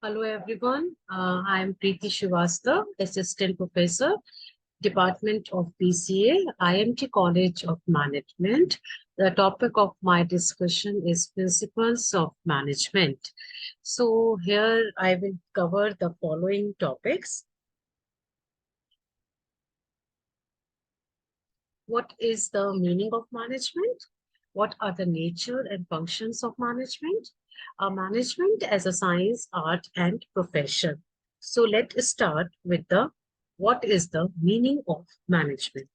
Hello everyone. I am Preeti Shrivastava, Assistant Professor, Department of BCA, IIMT College of Management. The topic of my discussion is Principles of Management. So here I will cover the following topics. What is the meaning of management? What are the nature and functions of management? Management as a science, art, and profession. So let's start with the what is the meaning of management?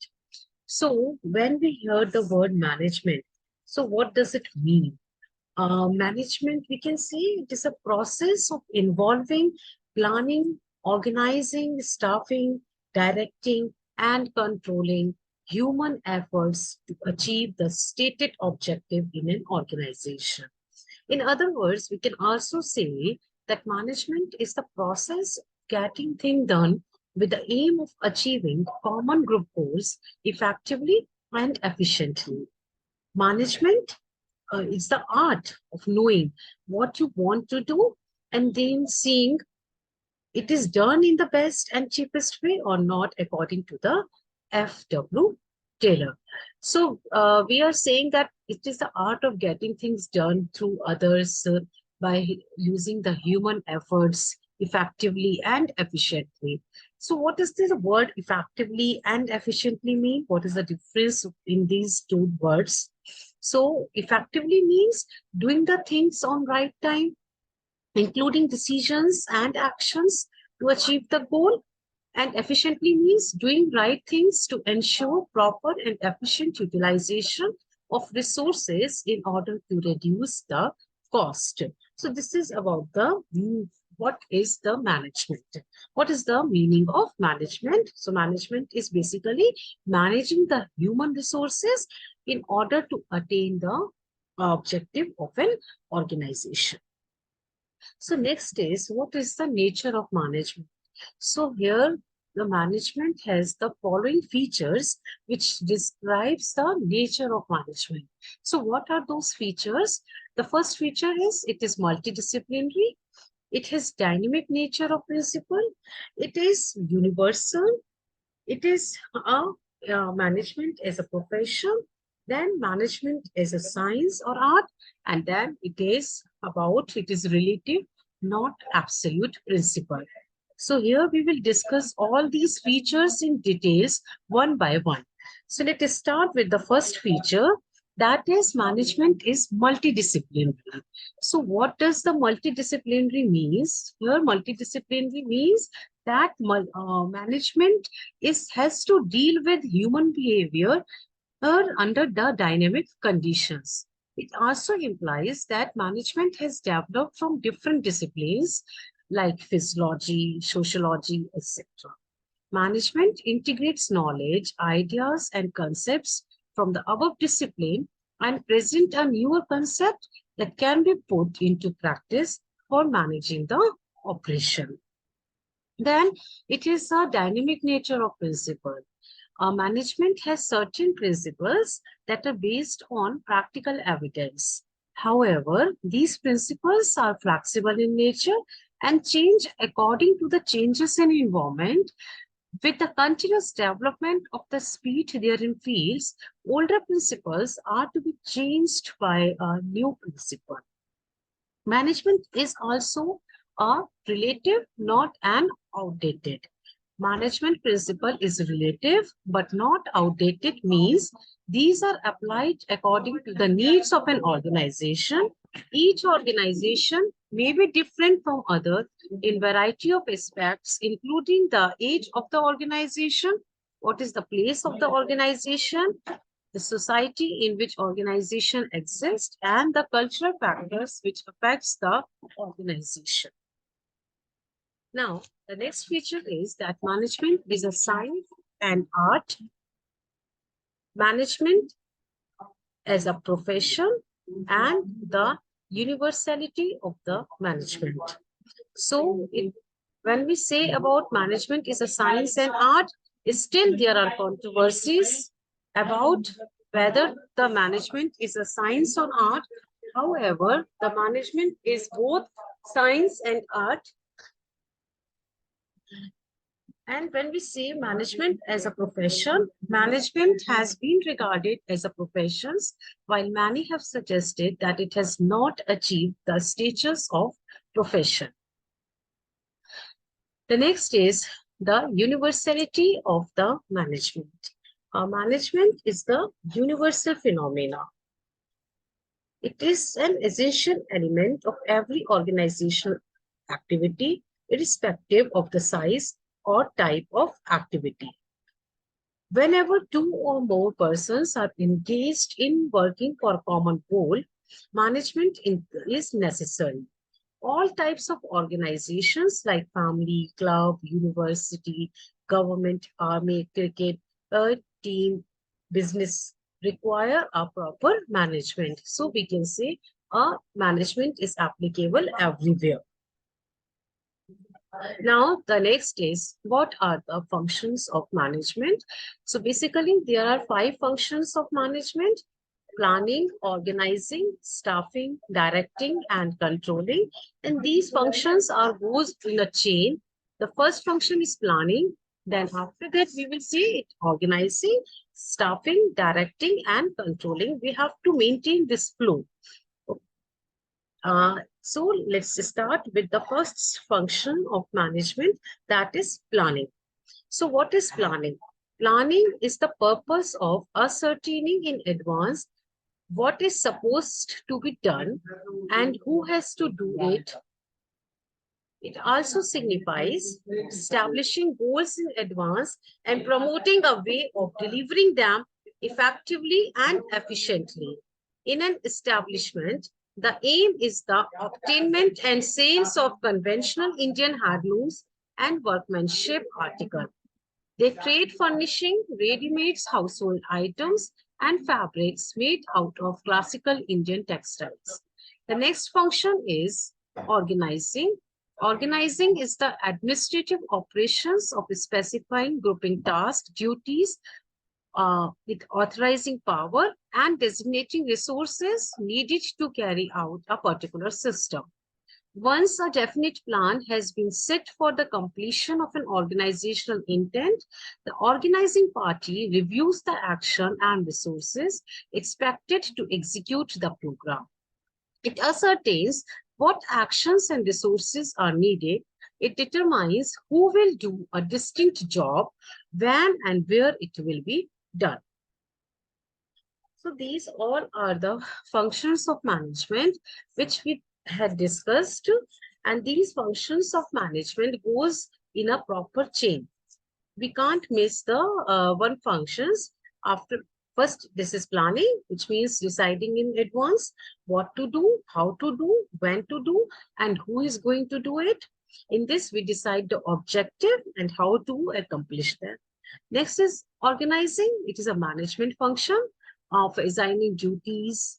So when we hear the word management, so what does it mean? Management, we can say it is a process of involving planning, organizing, staffing, directing, and controlling human efforts to achieve the stated objective in an organization. In other words, we can also say that management is the process of getting things done with the aim of achieving common group goals effectively and efficiently. Management it's the art of knowing what you want to do and then seeing it is done in the best and cheapest way or not according to the F.W. Taylor. So we are saying that it is the art of getting things done through others by using the human efforts effectively and efficiently. So what does this word effectively and efficiently mean? What is the difference in these two words? So effectively means doing the things on right time, including decisions and actions to achieve the goal. And efficiently means doing right things to ensure proper and efficient utilization of resources in order to reduce the cost. So this is about the what is the management? What is the meaning of management? So management is basically managing the human resources in order to attain the objective of an organization. So next is what is the nature of management? So here the management has the following features which describes the nature of management. So what are those features? The first feature is it is multidisciplinary. It has dynamic nature of principle. It is universal. It is management as a profession, then management as a science or art, and then it is relative, not absolute principle. So here we will discuss all these features in details one by one. So let us start with the first feature, that is management is multidisciplinary. So what does the multidisciplinary means? Here multidisciplinary means that management has to deal with human behavior under the dynamic conditions. It also implies that management has developed from different disciplines like physiology, sociology, etc. Management integrates knowledge, ideas, and concepts from the above discipline and present a newer concept that can be put into practice for managing the operation. Then it is a dynamic nature of principle. Management has certain principles that are based on practical evidence. However, these principles are flexible in nature and change according to the changes in environment. With the continuous development of the speed therein fields, older principles are to be changed by a new principle. Management is also a relative, not an outdated. Management principle is relative but not outdated means these are applied according to the needs of an organization. Each organization may be different from other in variety of aspects, including the age of the organization, what is the place of the organization, the society in which organization exists, and the cultural factors which affects the organization. Now, the next feature is that management is a science and art. Management as a profession and the universality of the management. So, when we say about management is a science and art, still there are controversies about whether the management is a science or art. However, the management is both science and art And when we say management as a profession, management has been regarded as a profession, while many have suggested that it has not achieved the status of profession. The next is the universality of the management. Management is the universal phenomena. It is an essential element of every organizational activity, irrespective of the size or type of activity. Whenever two or more persons are engaged in working for a common goal, is necessary. All types of organizations like family, club, university, government, army, cricket, team, business require a proper management. So we can say management is applicable everywhere. Now, the next is what are the functions of management? So basically, there are 5 functions of management: planning, organizing, staffing, directing, and controlling. And these functions are goes in a chain. The first function is planning. Then after that, we will see it organizing, staffing, directing, and controlling. We have to maintain this flow. So let's start with the first function of management, that is planning. So what is planning? Planning is the purpose of ascertaining in advance what is supposed to be done and who has to do it. It also signifies establishing goals in advance and promoting a way of delivering them effectively and efficiently. In an establishment, the aim is the obtainment and sales of conventional Indian handlooms and workmanship articles. They trade furnishing, ready-made household items, and fabrics made out of classical Indian textiles. The next function is organizing. Organizing is the administrative operations of specifying, grouping tasks, duties, with authorizing power and designating resources needed to carry out a particular system. Once a definite plan has been set for the completion of an organizational intent, the organizing party reviews the action and resources expected to execute the program. It ascertains what actions and resources are needed. It determines who will do a distinct job, when and where it will be done. So these all are the functions of management which we had discussed, and these functions of management goes in a proper chain. We can't miss the one functions. After first, this is planning, which means deciding in advance what to do, how to do, when to do, and who is going to do it. In this, we decide the objective and how to accomplish that. Next is organizing. It is a management function of assigning duties,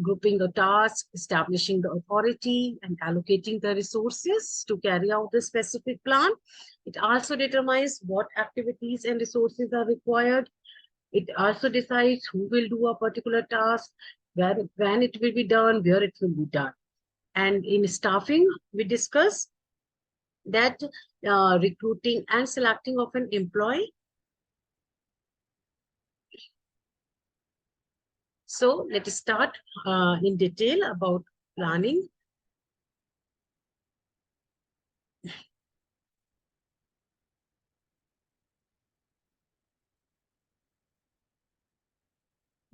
grouping the tasks, establishing the authority, and allocating the resources to carry out the specific plan. It also determines what activities and resources are required. It also decides who will do a particular task, when it will be done, where it will be done. And in staffing, we discuss that recruiting and selecting of an employee. So let us start in detail about planning.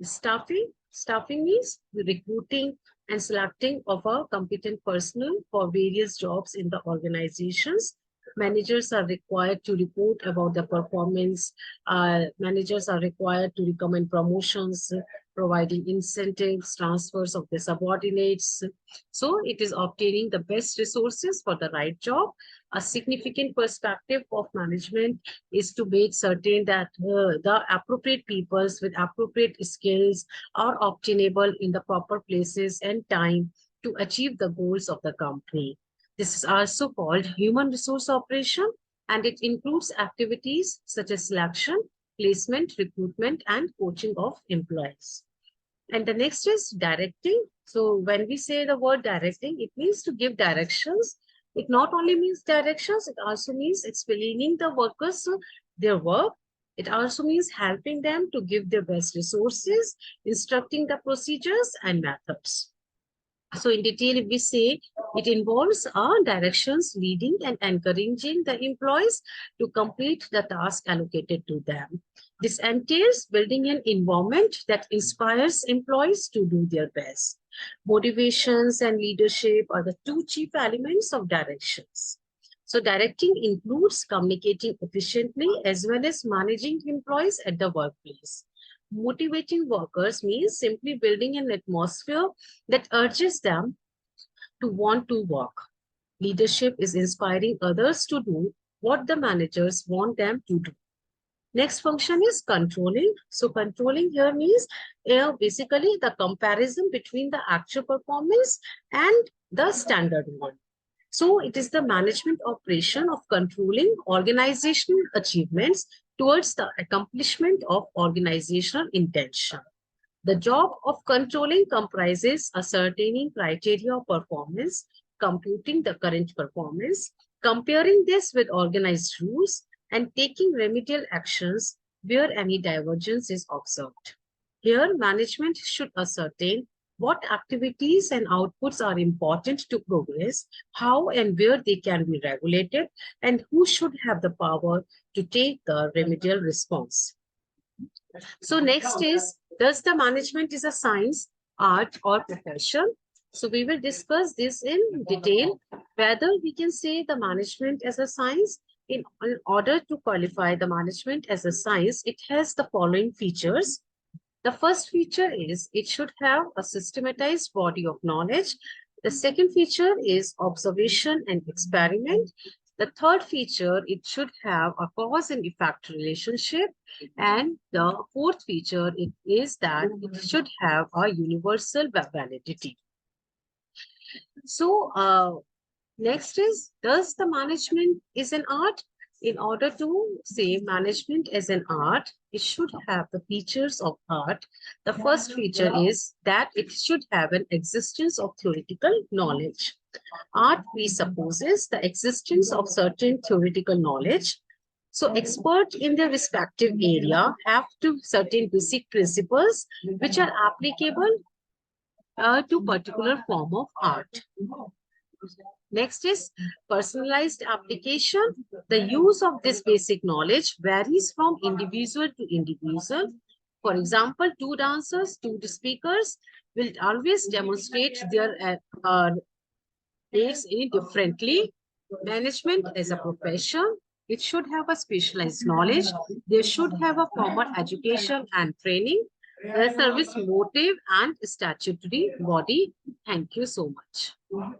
Staffing means the recruiting and selecting of a competent personnel for various jobs in the organizations. Managers are required to report about the performance. Managers are required to recommend promotions, providing incentives, transfers of the subordinates. So it is obtaining the best resources for the right job. A significant perspective of management is to make certain that the appropriate peoples with appropriate skills are obtainable in the proper places and time to achieve the goals of the company. This is also called human resource operation, and it includes activities such as selection, placement, recruitment, and coaching of employees. And the next is directing. So when we say the word directing, it means to give directions It not only means directions, it also means explaining the workers their work. It also means helping them to give their best resources, instructing the procedures and methods. So in detail, if we say, it involves directions, leading and encouraging the employees to complete the task allocated to them. This entails building an environment that inspires employees to do their best. Motivations and leadership are the two chief elements of directions. So directing includes communicating efficiently as well as managing employees at the workplace. Motivating workers means simply building an atmosphere that urges them to want to work. Leadership is inspiring others to do what the managers want them to do. Next function is controlling. So controlling here means basically the comparison between the actual performance and the standard one. So it is the management operation of controlling organizational achievements towards the accomplishment of organizational intention. The job of controlling comprises ascertaining criteria of performance, computing the current performance, comparing this with organized rules, and taking remedial actions where any divergence is observed. Here, management should ascertain what activities and outputs are important to progress, how and where they can be regulated, and who should have the power to take the remedial response. So next is, does the management is a science, art, or profession? So we will discuss this in detail, whether we can say the management as a science. In order to qualify the management as a science, it has the following features. The first feature is it should have a systematized body of knowledge. The second feature is observation and experiment. The third feature, it should have a cause and effect relationship. And the fourth feature is that it should have a universal validity. So next is, does the management is an art? In order to say management as an art, it should have the features of art. The first feature is that it should have an existence of theoretical knowledge. Art presupposes the existence of certain theoretical knowledge. So experts in their respective area have to certain basic principles which are applicable to particular form of art. Next is personalized application. The use of this basic knowledge varies from individual to individual. For example, two dancers, two speakers will always demonstrate their takes it differently. Management as a profession, it should have a specialized knowledge. They should have a formal education and training. The service motive and statutory body. Thank you so much.